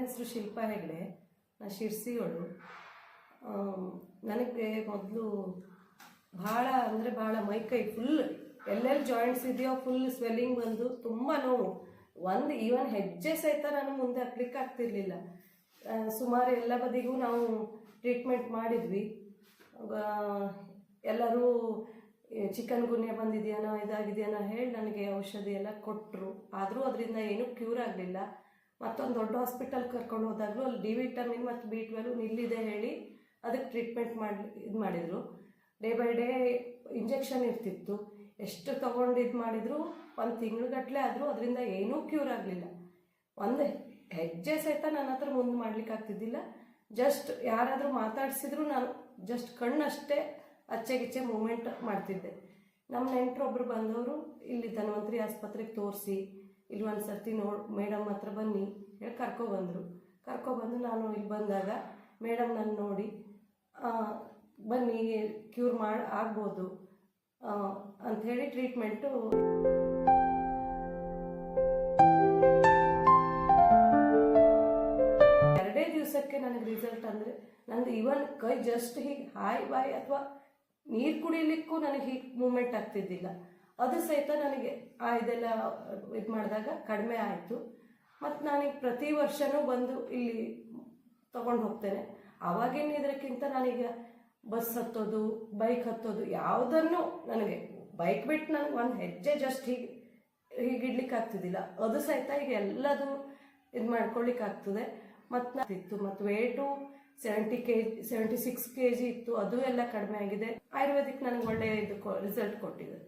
ಹೆಸರು ಶಿಲ್ಪಾ ಹೆಗ್ಡೆ. ನಾನು ಶಿರ್ಸಿಯವಳು. ನನಗೆ ಮೊದಲು ಭಾಳ ಅಂದರೆ ಭಾಳ ಮೈಕೈ ಫುಲ್ ಎಲ್ಲೆಲ್ಲಿ ಜಾಯಿಂಟ್ಸ್ ಇದೆಯೋ ಫುಲ್ ಸ್ವೆಲ್ಲಿಂಗ್ ಬಂದು ತುಂಬ ನೋವು. ಈವನ್ ಹೆಜ್ಜೆ ಸಹಿತ ನಾನು ಮುಂದೆ ಹಾಕ್ಲಿಕ್ಕೆ ಆಗ್ತಿರ್ಲಿಲ್ಲ. ಸುಮಾರು ಎಲ್ಲ ಬದಿಗೂ ನಾವು ಟ್ರೀಟ್ಮೆಂಟ್ ಮಾಡಿದ್ವಿ. ಎಲ್ಲರೂ ಚಿಕನ್ ಗುನ್ಯ ಬಂದಿದೆಯೇನೋ ಇದಾಗಿದೆಯೇನೋ ಹೇಳಿ ನನಗೆ ಔಷಧಿ ಎಲ್ಲ ಕೊಟ್ಟರು. ಆದರೂ ಅದರಿಂದ ಏನೂ ಕ್ಯೂರ್ ಆಗಲಿಲ್ಲ. ಮತ್ತೊಂದು ದೊಡ್ಡ ಹಾಸ್ಪಿಟಲ್ ಕರ್ಕೊಂಡು ಹೋದಾಗಲೂ ಅಲ್ಲಿ ಡಿ ವಿಟಮಿನ್ ಮತ್ತು B12 ನಿಲ್ಲಿದೆ ಹೇಳಿ ಅದಕ್ಕೆ ಟ್ರೀಟ್ಮೆಂಟ್ ಮಾಡಿದರು. ಡೇ ಬೈ ಡೇ ಇಂಜೆಕ್ಷನ್ ಇರ್ತಿತ್ತು. ಎಷ್ಟು ತೊಗೊಂಡು ಮಾಡಿದ್ರು 1 ತಿಂಗಳುಗಟ್ಟಲೆ ಆದರೂ ಅದರಿಂದ ಏನೂ ಕ್ಯೂರ್ ಆಗಲಿಲ್ಲ. ಒಂದು ಹೆಜ್ಜೆ ಸಹಿತ ನನ್ನ ಹತ್ರ ಮುಂದೆ ಮಾಡ್ಲಿಕ್ಕೆ ಆಗ್ತಿದ್ದಿಲ್ಲ. ಜಸ್ಟ್ ಯಾರಾದರೂ ಮಾತಾಡಿಸಿದ್ರು ನಾನು ಜಸ್ಟ್ ಕಣ್ಣಷ್ಟೇ ಅಚ್ಚೆಗಿಚ್ಚೆ ಮೂಮೆಂಟ್ ಮಾಡ್ತಿದ್ದೆ. ನಮ್ಮ ನೆಂಟರೊಬ್ಬರು ಬಂದವರು ಇಲ್ಲಿ ಧನ್ವಂತರಿ ಆಸ್ಪತ್ರೆಗೆ ತೋರಿಸಿ ಇಲ್ಲಿ ಒಂದು ಸರ್ತಿ ಮೇಡಮ್ ಹತ್ರ ಬನ್ನಿ ಹೇಳಿ ಕರ್ಕೊಬಂದು ನಾನು ಇಲ್ಲಿ ಬಂದಾಗ ಮೇಡಮ್ ನನ್ನ ನೋಡಿ ಬನ್ನಿ ಕ್ಯೂರ್ ಆಗ್ಬೋದು ಅಂಥೇಳಿ ಟ್ರೀಟ್ಮೆಂಟು. ಎರಡೇ ದಿವಸಕ್ಕೆ ನನಗೆ ರಿಸಲ್ಟ್. ಅಂದರೆ ನಂದು ಇವನ್ ಕೈ ಜಸ್ಟ್ ಹೀಗೆ ಹಾಯ್ ಬಾಯ್ ಅಥವಾ ನೀರು ಕುಡಿಲಿಕ್ಕೂ ನನಗೆ ಹೀಗೆ ಮೂಮೆಂಟ್ ಆಗ್ತಿದ್ದಿಲ್ಲ. ಅದು ಸಹಿತ ನನಗೆ ಇದೆಲ್ಲ ಇದು ಮಾಡಿದಾಗ ಕಡಿಮೆ ಆಯಿತು. ಮತ್ತು ನಾನೀಗ ಪ್ರತಿ ವರ್ಷವೂ ಬಂದು ಇಲ್ಲಿ ತೊಗೊಂಡು ಹೋಗ್ತೇನೆ. ಆವಾಗಿನ ಇದಕ್ಕಿಂತ ನಾನೀಗ ಬಸ್ ಹತ್ತೋದು ಬೈಕ್ ಹತ್ತೋದು ಯಾವುದನ್ನು ನನಗೆ ಬೈಕ್ ಬಿಟ್ಟು ನನಗೆ ಒಂದು ಹೆಜ್ಜೆ ಜಸ್ಟ್ ಹೀಗಿಡ್ಲಿಕ್ಕೆ ಆಗ್ತಿದ್ದಿಲ್ಲ. ಅದು ಸಹಿತ ಈಗ ಎಲ್ಲದು ಇದು ಮಾಡ್ಕೊಳ್ಳಿಕ್ಕಾಗ್ತದೆ. ಮತ್ತು ವೇಟು 76 kg ಇತ್ತು. ಅದು ಎಲ್ಲ ಕಡಿಮೆ ಆಗಿದೆ. ಆಯುರ್ವೇದಿಕ್ ನನಗೆ ಒಳ್ಳೆಯ ರಿಸಲ್ಟ್ ಕೊಟ್ಟಿದೆ.